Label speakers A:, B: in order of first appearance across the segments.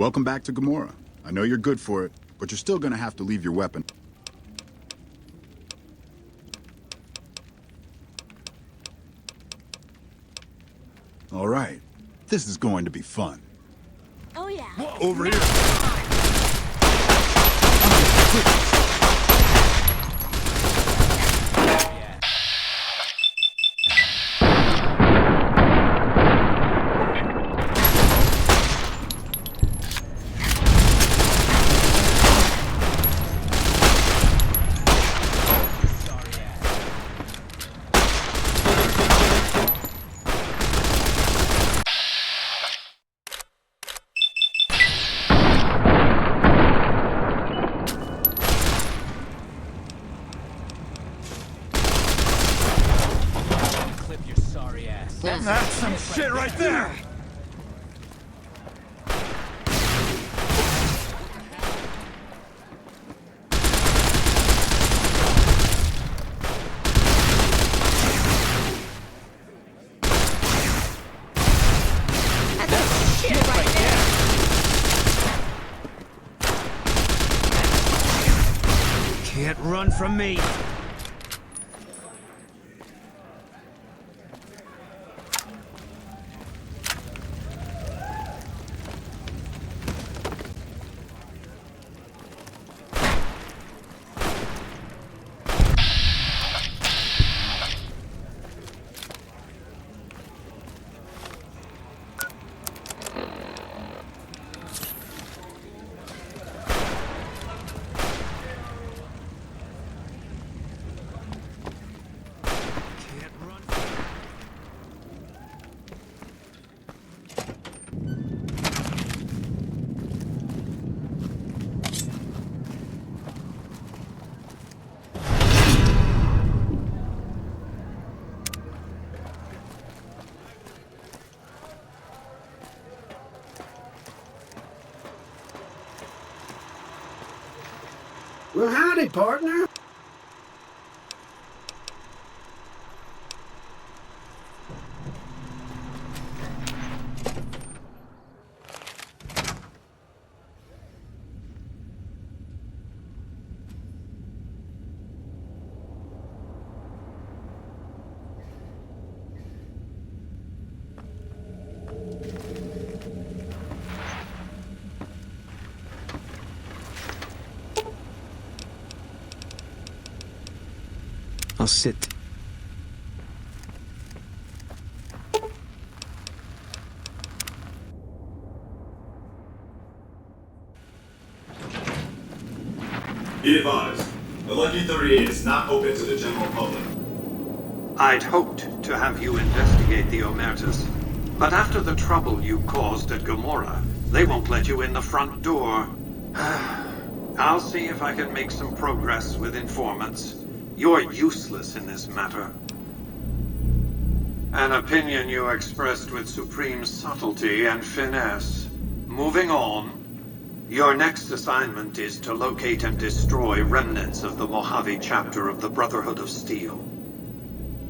A: Welcome back to Gamora. I know you're good for it, but you're still gonna have to leave your weapon. All right. This is going to be fun.
B: Oh yeah.
A: Whoa, over here.
C: That's some shit right there! Can't run from me!
D: Well, howdy, partner.
C: I'll sit.
E: Be advised, the Lucky 38 is not open to the general public.
F: I'd hoped to have you investigate the Omertas, but after the trouble you caused at Gamora, they won't let you in the front door. I'll see if I can make some progress with informants. You're useless in this matter. An opinion you expressed with supreme subtlety and finesse. Moving on. Your next assignment is to locate and destroy remnants of the Mojave chapter of the Brotherhood of Steel.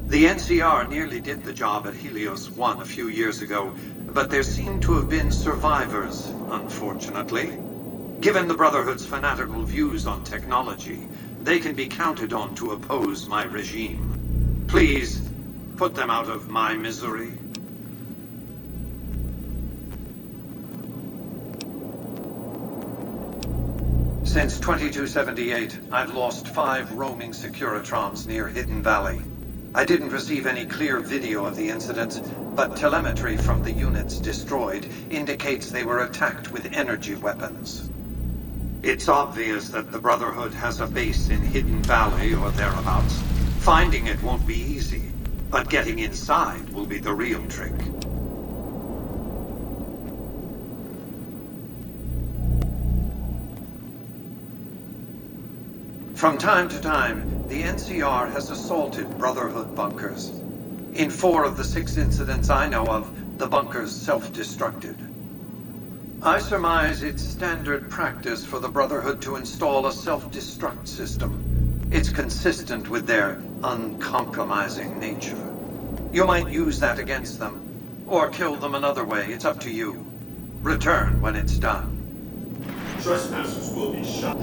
F: The NCR nearly did the job at Helios 1 a few years ago, but there seem to have been survivors, unfortunately. Given the Brotherhood's fanatical views on technology, they can be counted on to oppose my regime. Please, put them out of my misery. Since 2278, I've lost 5 roaming Securitrons near Hidden Valley. I didn't receive any clear video of the incidents, but telemetry from the units destroyed indicates they were attacked with energy weapons. It's obvious that the Brotherhood has a base in Hidden Valley or thereabouts. Finding it won't be easy, but getting inside will be the real trick. From time to time, the NCR has assaulted Brotherhood bunkers. In 4 of the 6 incidents I know of, the bunkers self-destructed. I surmise it's standard practice for the Brotherhood to install a self-destruct system. It's consistent with their uncompromising nature. You might use that against them, or kill them another way. It's up to you. Return when it's done.
E: Trespassers will be shot.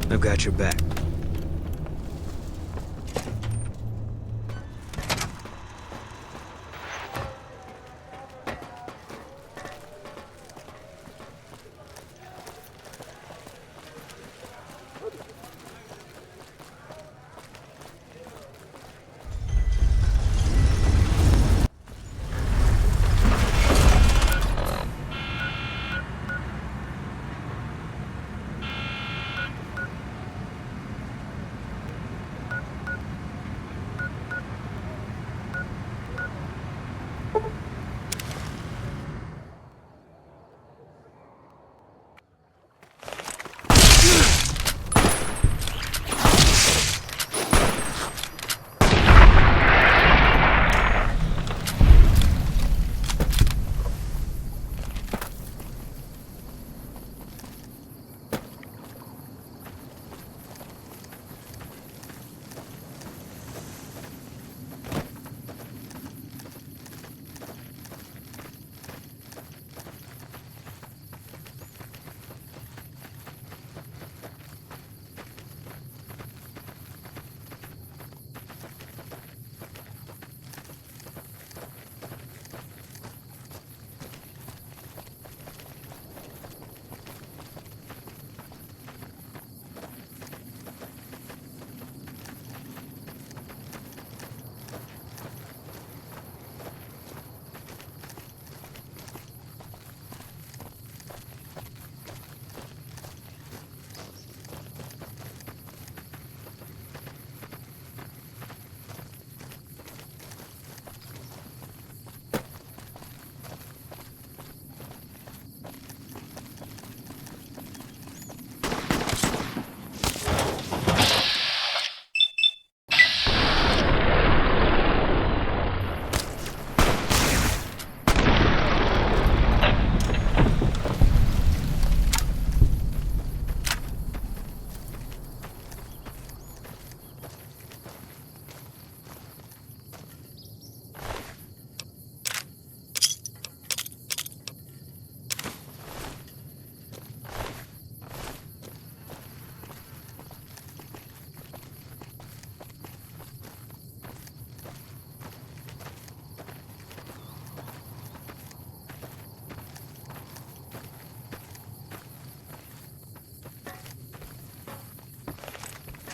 C: I've got your back.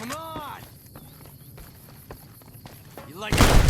C: Come on! You like this!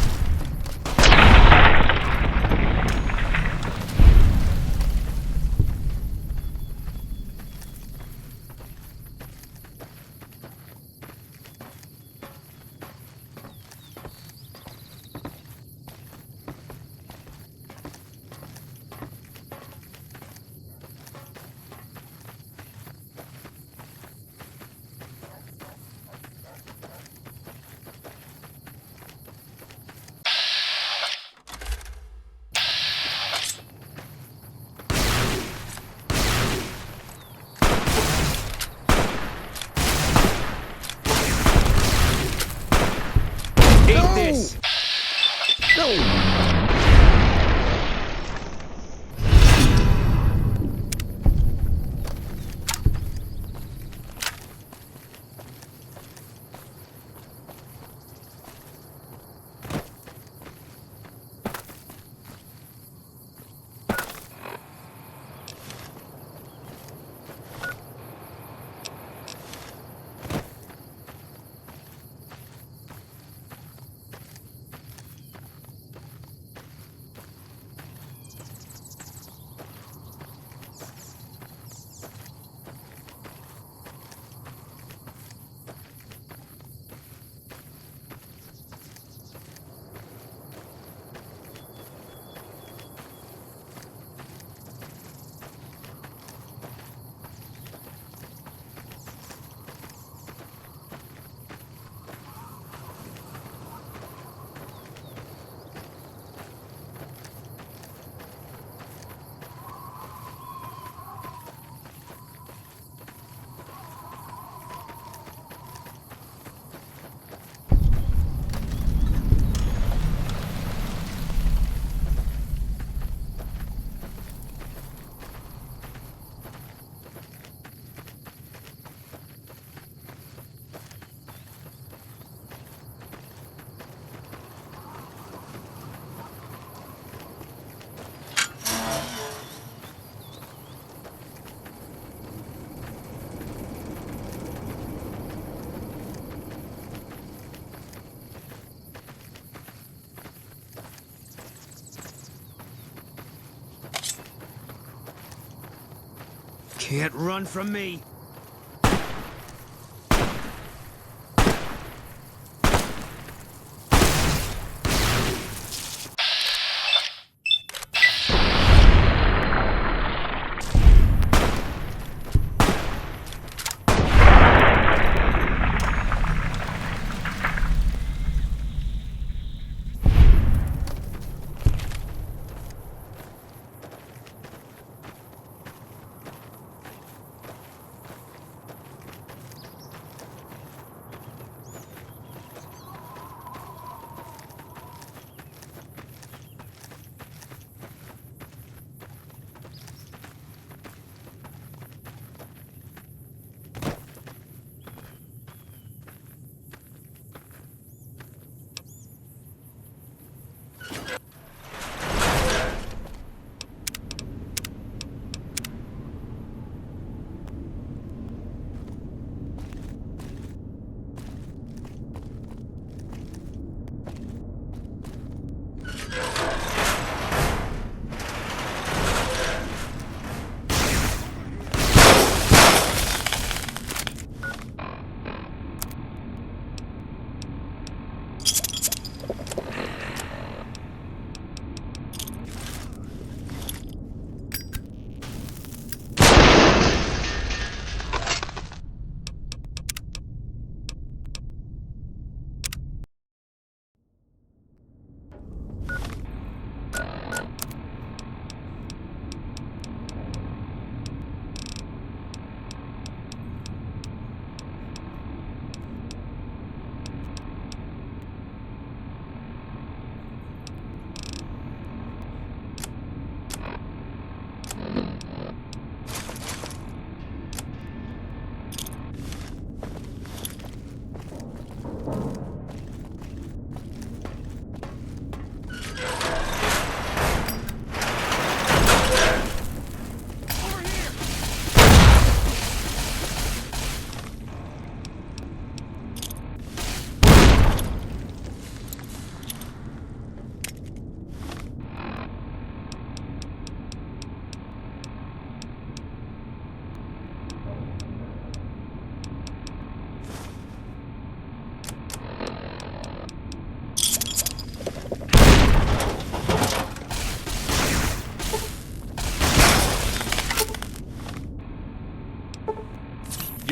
C: Can't run from me.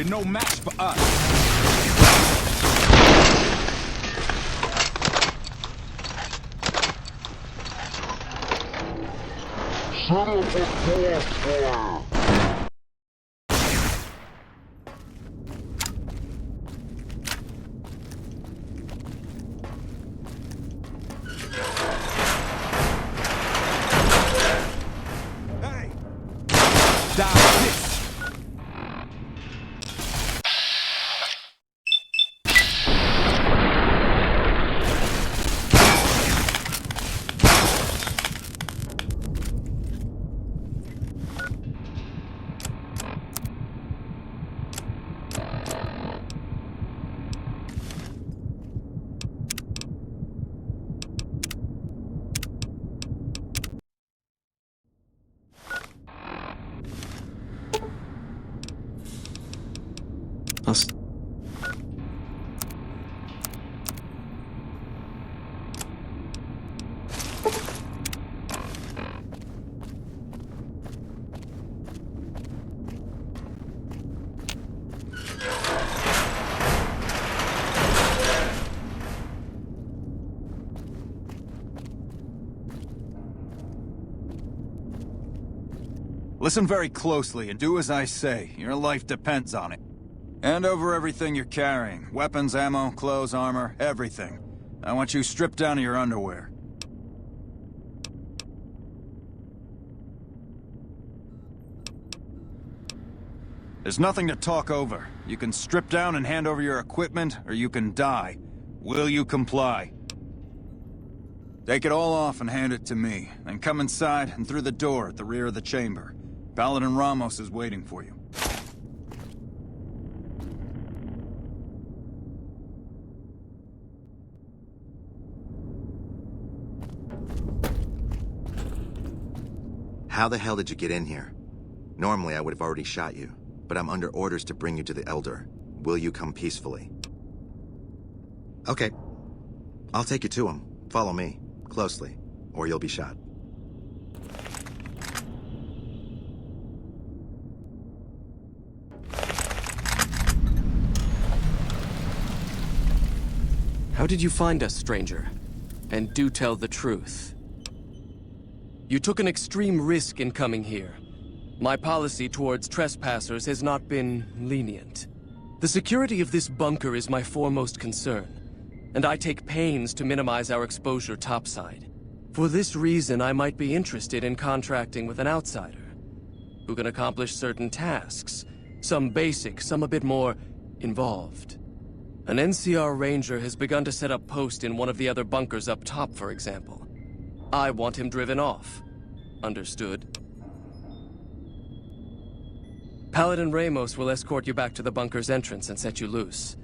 B: You're no match for us. Hey! Dodge this! Listen very closely and do as I say. Your life depends on it. Hand over everything you're carrying. Weapons, ammo, clothes, armor, everything. I want you stripped down to your underwear. There's nothing to talk over. You can strip down and hand over your equipment, or you can die. Will you comply? Take it all off and hand it to me. Then come inside and through the door at the rear of the chamber. Paladin Ramos is waiting for you.
D: How the hell did you get in here? Normally, I would have already shot you, but I'm under orders to bring you to the Elder. Will you come peacefully? Okay. I'll take you to him. Follow me, closely, or you'll be shot.
G: How did you find us, stranger? And do tell the truth. You took an extreme risk in coming here. My policy towards trespassers has not been lenient. The security of this bunker is my foremost concern, and I take pains to minimize our exposure topside. For this reason, I might be interested in contracting with an outsider, who can accomplish certain tasks, some basic, some a bit more involved. An NCR ranger has begun to set up post in one of the other bunkers up top, for example. I want him driven off. Understood? Paladin Ramos will escort you back to the bunker's entrance and set you loose.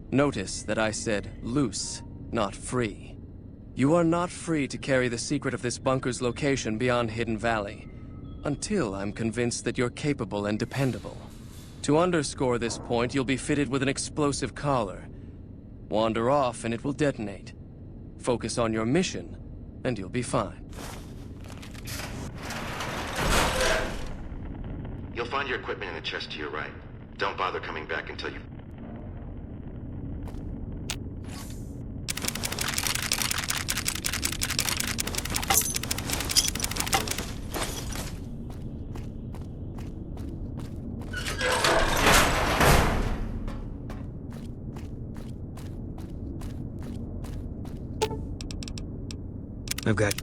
G: Notice that I said loose, not free. You are not free to carry the secret of this bunker's location beyond Hidden Valley, until I'm convinced that you're capable and dependable. To underscore this point, you'll be fitted with an explosive collar. Wander off and it will detonate. Focus on your mission, and you'll be fine.
D: You'll find your equipment in the chest to your right. Don't bother coming back until you...
C: I've got...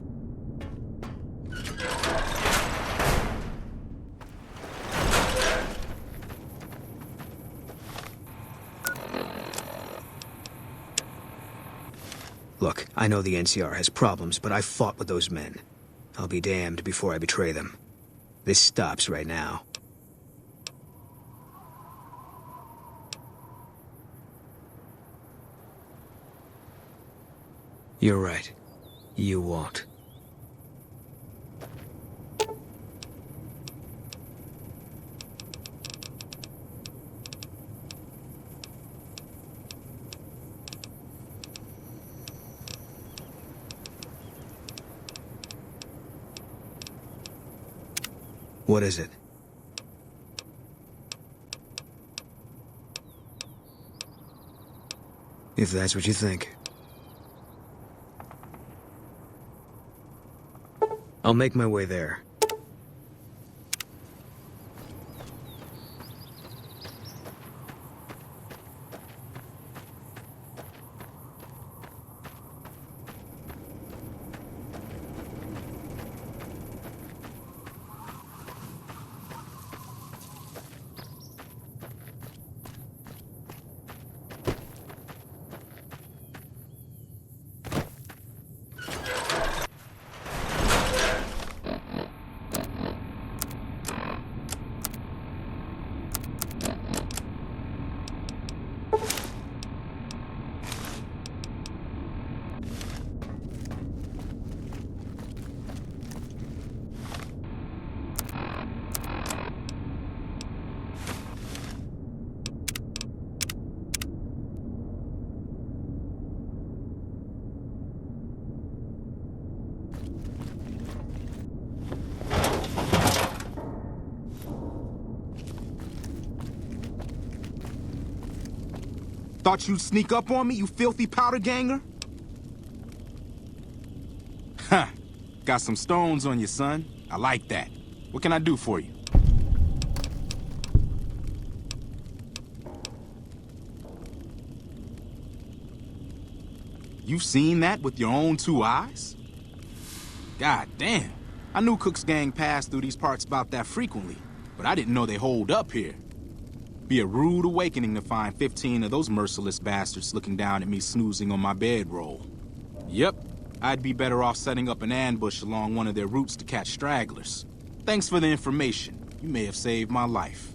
C: Look, I know the NCR has problems, but I fought with those men. I'll be damned before I betray them. This stops right now. You're right. You won't. What is it? If that's what you think. I'll make my way there.
H: Thought you'd sneak up on me, you filthy powder ganger? Huh. Got some stones on you, son. I like that. What can I do for you? You've seen that with your own two eyes? God damn. I knew Cook's gang passed through these parts about that frequently, but I didn't know they holed up here. Be a rude awakening to find 15 of those merciless bastards looking down at me snoozing on my bedroll. Yep, I'd be better off setting up an ambush along one of their routes to catch stragglers. Thanks for the information. You may have saved my life.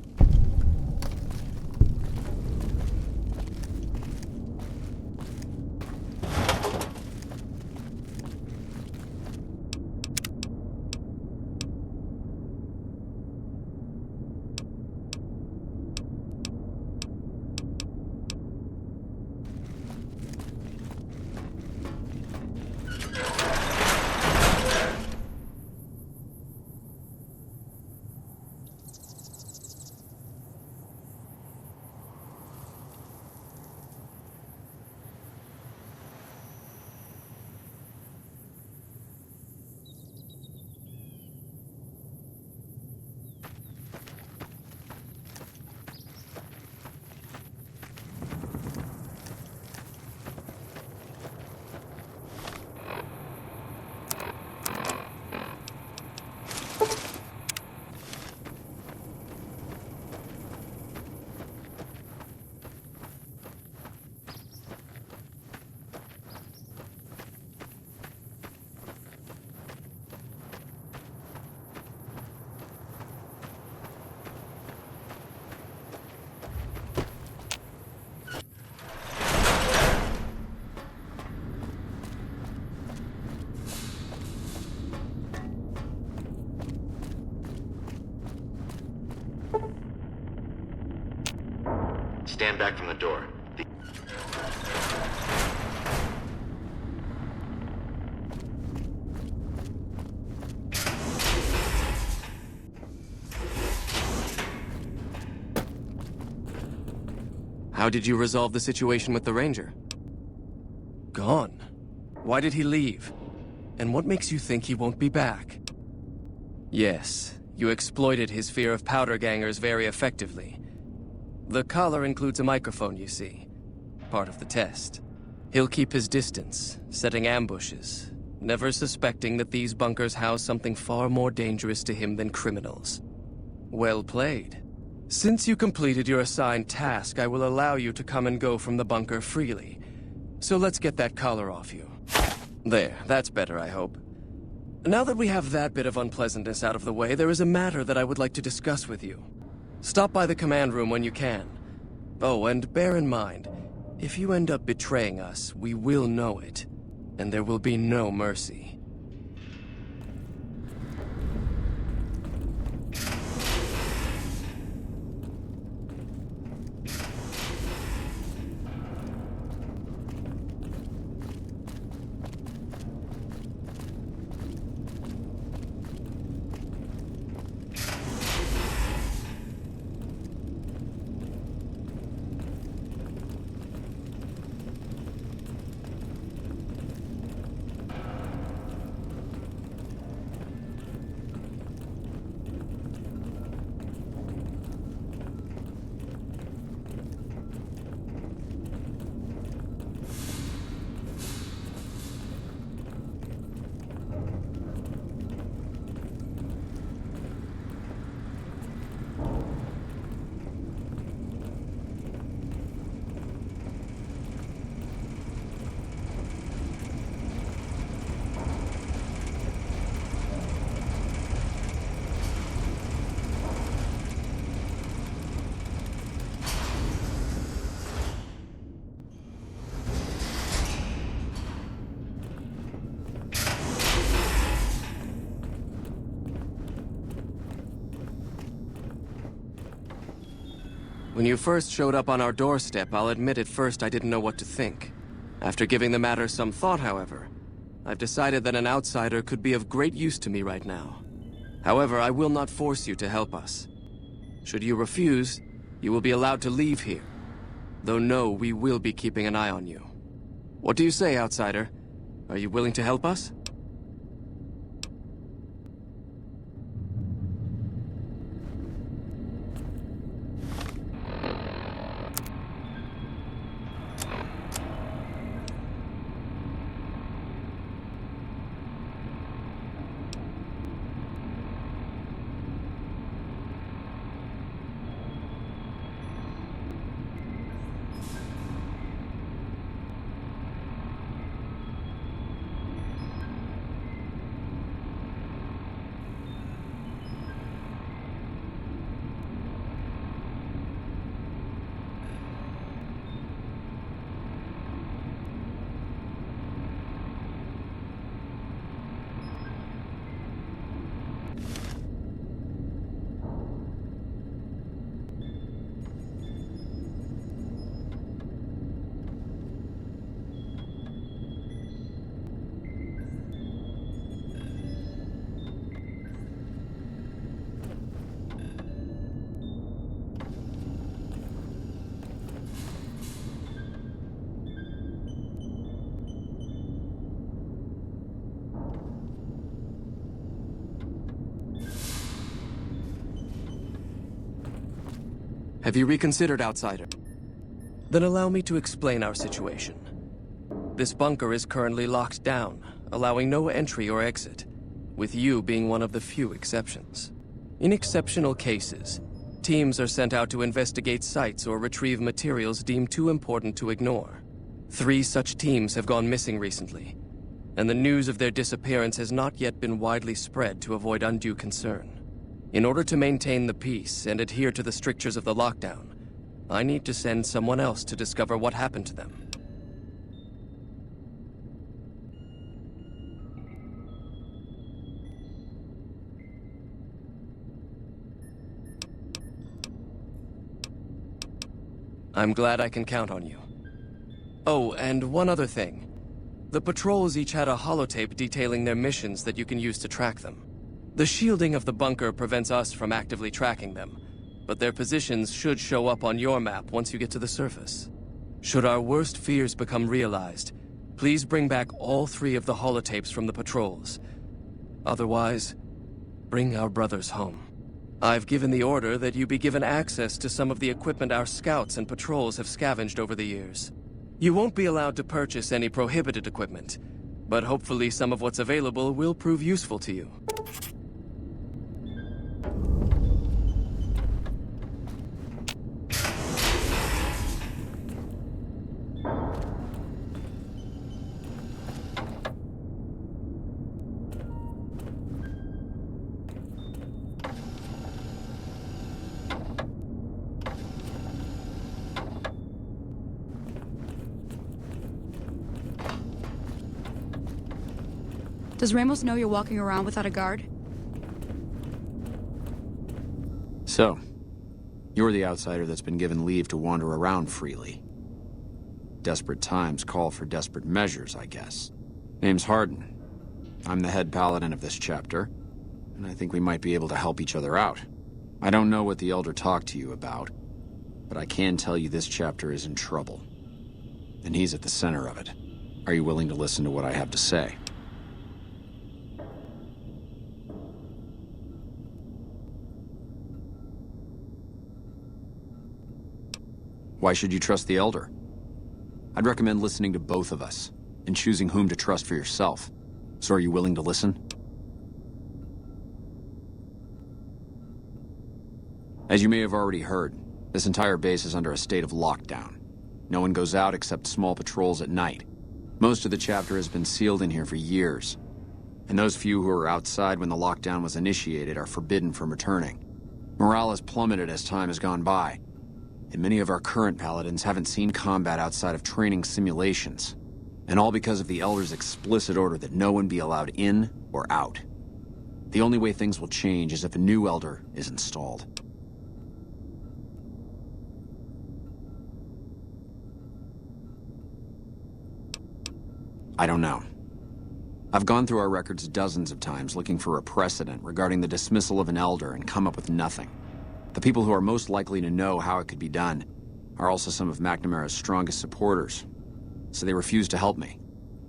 D: Stand back from the door.
G: How did you resolve the situation with the Ranger? Gone. Why did he leave? And what makes you think he won't be back? Yes, you exploited his fear of powder gangers very effectively. The collar includes a microphone, you see. Part of the test. He'll keep his distance, setting ambushes, never suspecting that these bunkers house something far more dangerous to him than criminals. Well played. Since you completed your assigned task, I will allow you to come and go from the bunker freely. So let's get that collar off you. There, that's better, I hope. Now that we have that bit of unpleasantness out of the way, there is a matter that I would like to discuss with you. Stop by the command room when you can. Oh, and bear in mind, if you end up betraying us, we will know it, and there will be no mercy. When you first showed up on our doorstep, I'll admit at first I didn't know what to think. After giving the matter some thought, however, I've decided that an outsider could be of great use to me right now. However, I will not force you to help us. Should you refuse, you will be allowed to leave here. Though no, we will be keeping an eye on you. What do you say, outsider? Are you willing to help us? Have you reconsidered, outsider? Then allow me to explain our situation. This bunker is currently locked down, allowing no entry or exit, with you being one of the few exceptions. In exceptional cases, teams are sent out to investigate sites or retrieve materials deemed too important to ignore. 3 such teams have gone missing recently, and the news of their disappearance has not yet been widely spread to avoid undue concern. In order to maintain the peace and adhere to the strictures of the lockdown, I need to send someone else to discover what happened to them. I'm glad I can count on you. Oh, and one other thing. The patrols each had a holotape detailing their missions that you can use to track them. The shielding of the bunker prevents us from actively tracking them, but their positions should show up on your map once you get to the surface. Should our worst fears become realized, please bring back all 3 of the holotapes from the patrols. Otherwise, bring our brothers home. I've given the order that you be given access to some of the equipment our scouts and patrols have scavenged over the years. You won't be allowed to purchase any prohibited equipment, but hopefully some of what's available will prove useful to you.
I: Does Ramos know you're walking around without a guard?
J: So, you're the outsider that's been given leave to wander around freely. Desperate times call for desperate measures, I guess. Name's Hardin. I'm the head paladin of this chapter, and I think we might be able to help each other out. I don't know what the Elder talked to you about, but I can tell you this chapter is in trouble. And he's at the center of it. Are you willing to listen to what I have to say? Why should you trust the Elder? I'd recommend listening to both of us, and choosing whom to trust for yourself. So are you willing to listen? As you may have already heard, this entire base is under a state of lockdown. No one goes out except small patrols at night. Most of the chapter has been sealed in here for years, and those few who were outside when the lockdown was initiated are forbidden from returning. Morale has plummeted as time has gone by, and many of our current paladins haven't seen combat outside of training simulations. And all because of the Elder's explicit order that no one be allowed in or out. The only way things will change is if a new Elder is installed. I don't know. I've gone through our records dozens of times looking for a precedent regarding the dismissal of an Elder and come up with nothing. The people who are most likely to know how it could be done are also some of McNamara's strongest supporters, so they refuse to help me,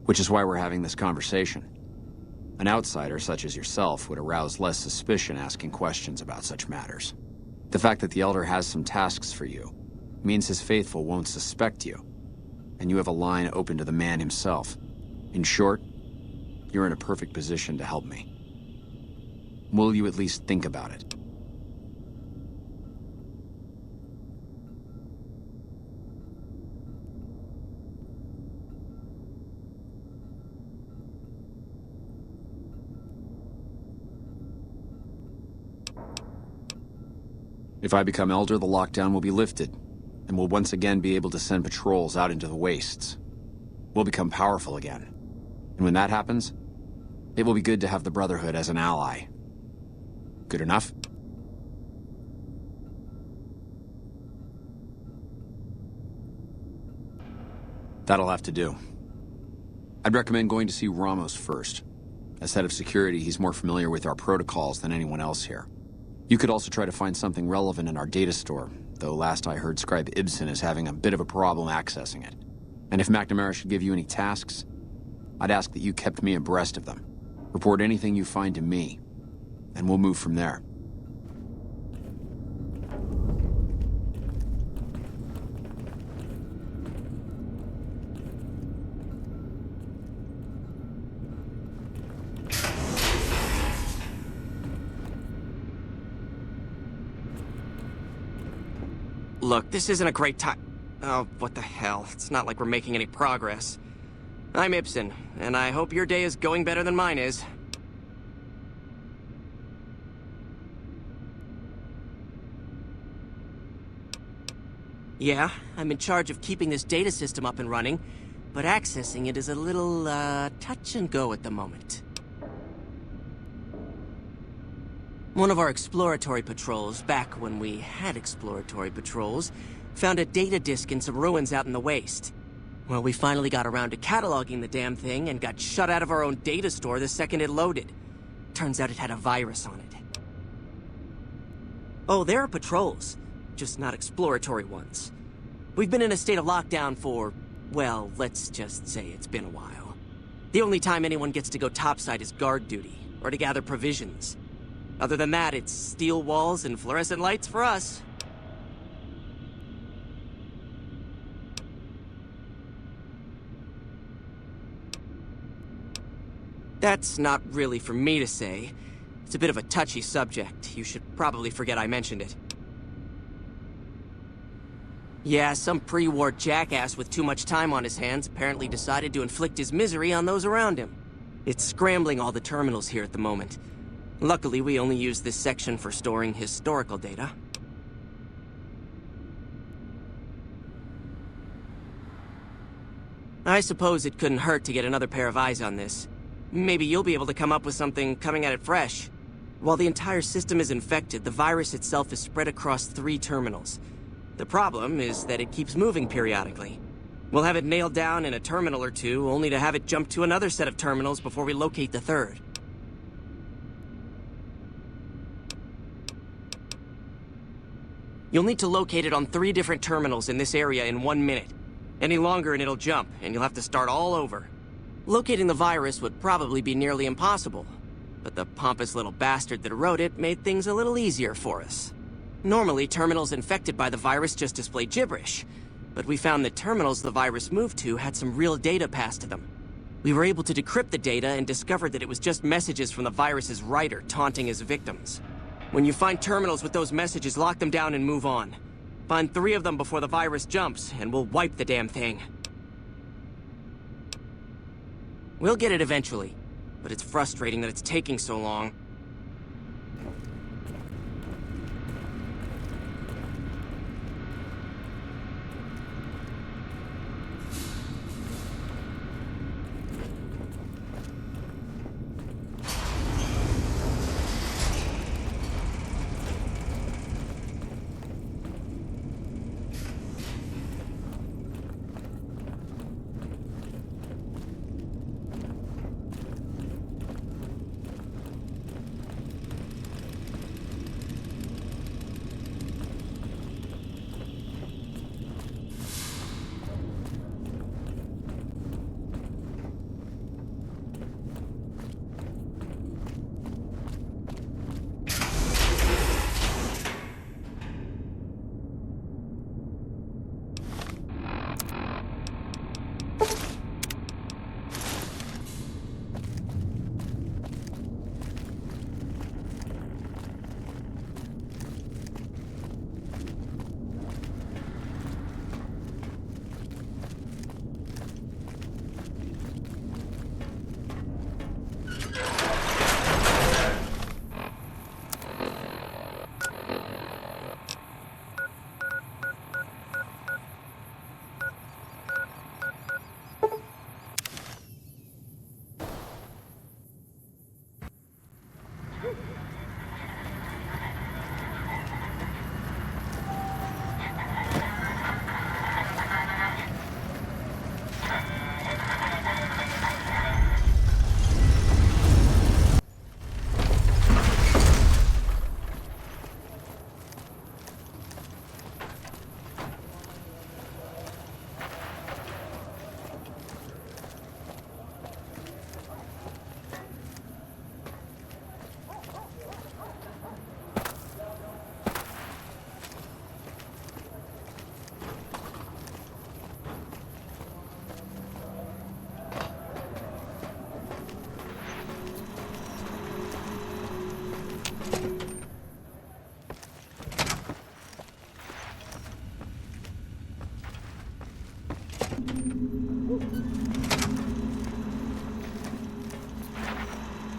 J: which is why we're having this conversation. An outsider such as yourself would arouse less suspicion asking questions about such matters. The fact that the Elder has some tasks for you means his faithful won't suspect you, and you have a line open to the man himself. In short, you're in a perfect position to help me. Will you at least think about it? If I become Elder, the lockdown will be lifted, and we'll once again be able to send patrols out into the wastes. We'll become powerful again. And when that happens, it will be good to have the Brotherhood as an ally. Good enough? That'll have to do. I'd recommend going to see Ramos first. As head of security, he's more familiar with our protocols than anyone else here. You could also try to find something relevant in our data store, though last I heard Scribe Ibsen is having a bit of a problem accessing it. And if McNamara should give you any tasks, I'd ask that you kept me abreast of them. Report anything you find to me, and we'll move from there.
K: Look, this isn't a great time. Oh, what the hell. It's not like we're making any progress. I'm Ibsen, and I hope your day is going better than mine is. Yeah, I'm in charge of keeping this data system up and running, but accessing it is a little, touch and go at the moment. One of our exploratory patrols, back when we had exploratory patrols, Found a data disk in some ruins out in the waste. Well, we finally got around to cataloging the damn thing and got shut out of our own data store the second it loaded. Turns out it had a virus on it. Oh, there are patrols, just not exploratory ones. We've been in a state of lockdown for, well, let's just say it's been a while. The only time anyone gets to go topside is guard duty, or to gather provisions. Other than that, it's steel walls and fluorescent lights for us. That's not really for me to say. It's a bit of a touchy subject. You should probably forget I mentioned it. Yeah, some pre-war jackass with too much time on his hands apparently decided to inflict his misery on those around him. It's scrambling all the terminals here at the moment. Luckily, we only use this section for storing historical data. I suppose it couldn't hurt to get another pair of eyes on this. Maybe you'll be able to come up with something coming at it fresh. While the entire system is infected, the virus itself is spread across 3 terminals. The problem is that it keeps moving periodically. We'll have it nailed down in a terminal or 2, only to have it jump to another set of terminals before we locate the 3rd. You'll need to locate it on 3 different terminals in this area in 1 minute. Any longer and it'll jump, and you'll have to start all over. Locating the virus would probably be nearly impossible, but the pompous little bastard that wrote it made things a little easier for us. Normally, terminals infected by the virus just display gibberish, but we found that terminals the virus moved to had some real data passed to them. We were able to decrypt the data and discovered that it was just messages from the virus's writer taunting his victims. When you find terminals with those messages, lock them down and move on. Find 3 of them before the virus jumps, and we'll wipe the damn thing. We'll get it eventually, but it's frustrating that it's taking so long.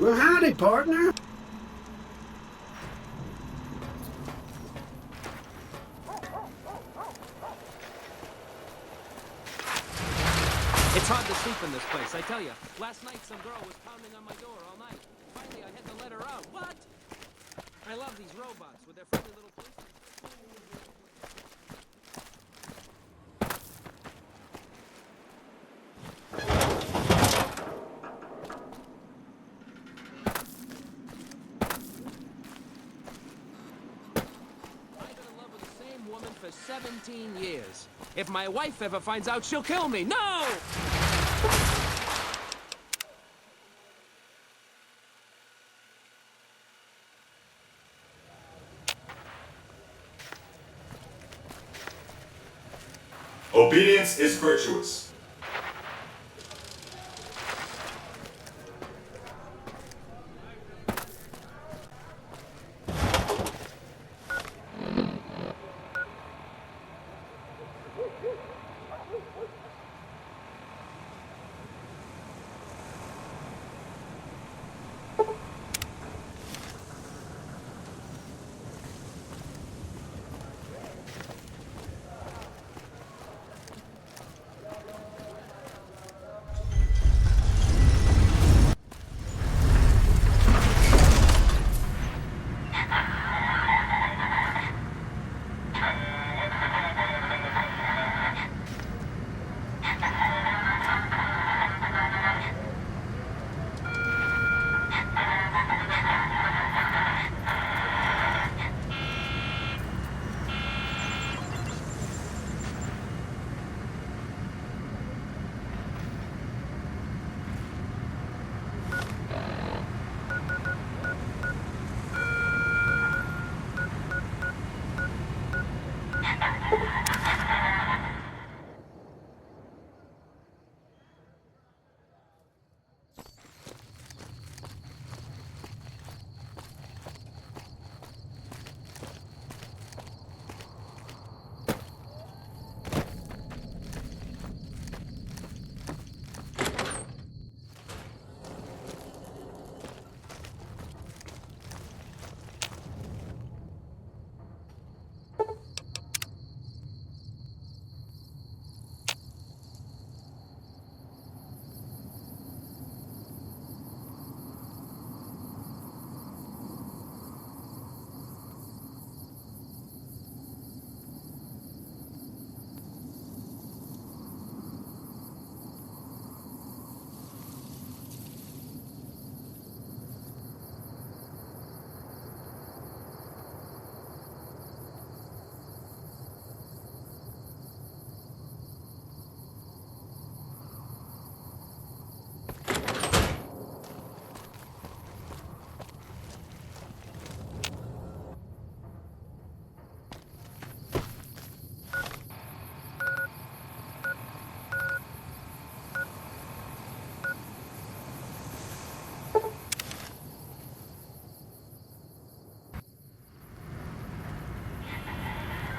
L: Well, howdy, partner.
M: It's hard to sleep in this place, I tell you. Last night some girl was pounding on my door all night. Finally, I had to let her out. What? I love these robots with their friendly little faces. 17 years. If my wife ever finds out, she'll kill me. No!
E: Obedience is virtuous.